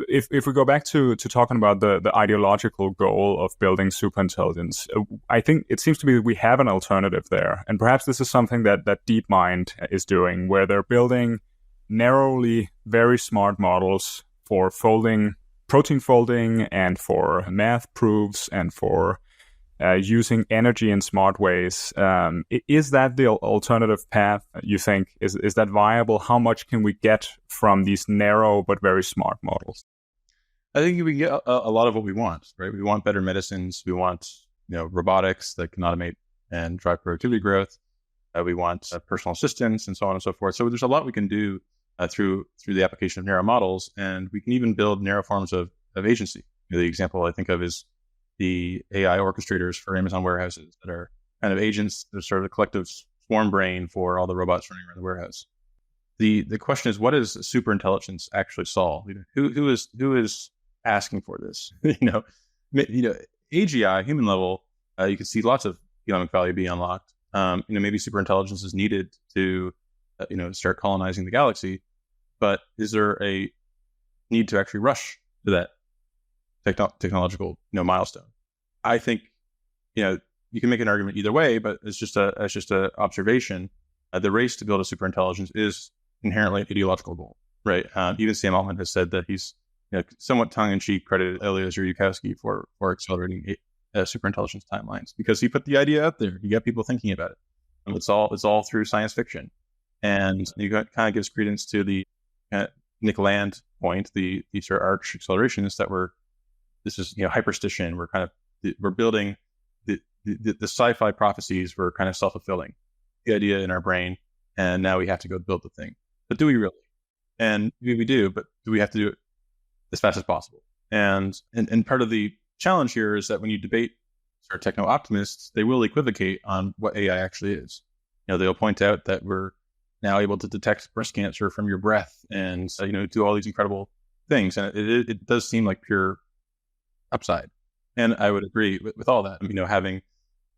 if we go back to talking about the ideological goal of building superintelligence, I think it seems to be that we have an alternative there. And perhaps this is something that DeepMind is doing, where they're building narrowly very smart models for protein folding and for math proofs and for using energy in smart ways. Is that the alternative path, you think? Is that viable? How much can we get from these narrow but very smart models? I think we get a lot of what we want, right? We want better medicines. We want robotics that can automate and drive productivity growth. We want personal assistance and so on and so forth. So there's a lot we can do through the application of narrow models, and we can even build narrow forms of agency. The example I think of is the AI orchestrators for Amazon warehouses that are kind of agents. They're sort of the collective swarm brain for all the robots running around the warehouse. The question is, what does superintelligence actually solve? Who is asking for this? AGI, human level, you can see lots of economic value be unlocked. Maybe superintelligence is needed to start colonizing the galaxy, but is there a need to actually rush to that technological milestone? I think you can make an argument either way, but it's just a observation. The race to build a superintelligence is inherently an ideological goal, right? Even Sam Altman has said that he's somewhat tongue-in-cheek credited Eliezer Yudkowsky for accelerating superintelligence timelines, because he put the idea out there. He got people thinking about it. And it's all through science fiction, and he kind of gives credence to the Nick Land point, the sort of arch accelerationist that this is hyperstition. We're building the sci-fi prophecies were kind of self-fulfilling, the idea in our brain, and now we have to go build the thing. But do we really? And we do, but do we have to do it as fast as possible? And part of the challenge here is that when you debate sort of techno-optimists, they will equivocate on what AI actually is. They'll point out that we're now able to detect breast cancer from your breath and do all these incredible things, and it does seem like pure upside. And I would agree with all that. Having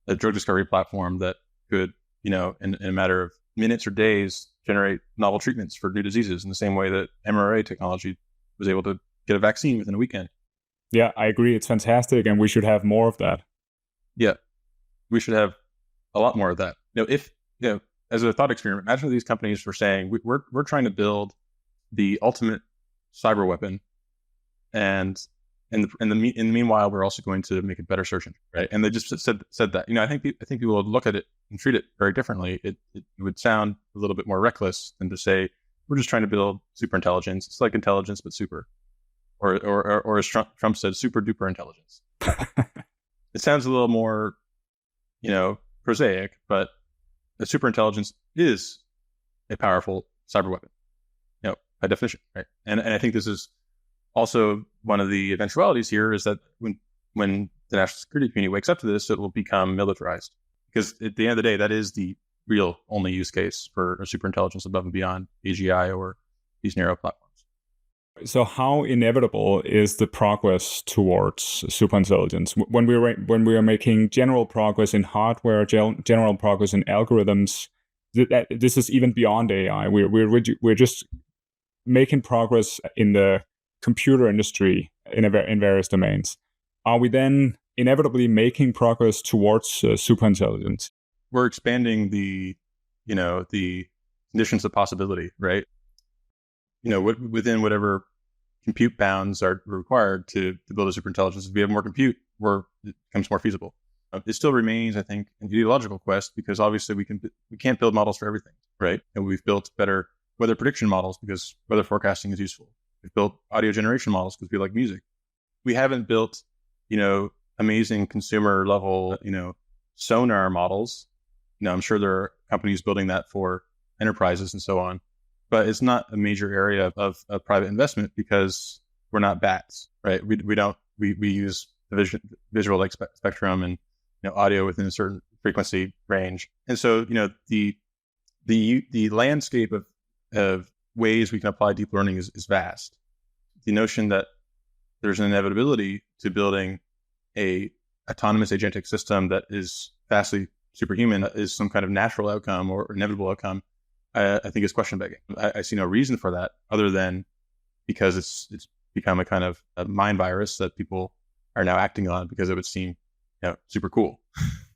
a drug discovery platform that could, in a matter of minutes or days, generate novel treatments for new diseases in the same way that mRNA technology was able to get a vaccine within a weekend. Yeah, I agree. It's fantastic, and we should have more of that. Yeah, we should have a lot more of that. As a thought experiment, imagine these companies were saying, we're trying to build the ultimate cyber weapon, and in the meanwhile, we're also going to make it better search engine, right? And they just said that. I think people would look at it and treat it very differently. It would sound a little bit more reckless than to say, we're just trying to build superintelligence. It's like intelligence but super, or as Trump said, super duper intelligence. It sounds a little more, prosaic, but the superintelligence is a powerful cyber weapon, by definition, right? And I think this is also one of the eventualities here is that when the national security community wakes up to this, it will become militarized. Because at the end of the day, that is the real only use case for a superintelligence above and beyond AGI or these narrow platforms. So how inevitable is the progress towards superintelligence? When we are making general progress in hardware, general progress in algorithms, this is even beyond AI. We're just making progress in the computer industry in various domains. Are we then inevitably making progress towards superintelligence? We're expanding the conditions of possibility, right? Within whatever compute bounds are required to build a superintelligence. If we have more compute, it becomes more feasible. It still remains, I think, an ideological quest, because obviously we can't build models for everything, right? And we've built better weather prediction models because weather forecasting is useful. We've built audio generation models because we like music. We haven't built, amazing consumer level, sonar models. I'm sure there are companies building that for enterprises and so on, but it's not a major area of private investment because we're not bats, right? We use the visual like spectrum and audio within a certain frequency range, and so the landscape of ways we can apply deep learning is vast. The notion that there's an inevitability to building a autonomous agentic system that is vastly superhuman is some kind of natural outcome or inevitable outcome, I think is question begging. I see no reason for that other than because it's become a kind of a mind virus that people are now acting on because it would seem super cool.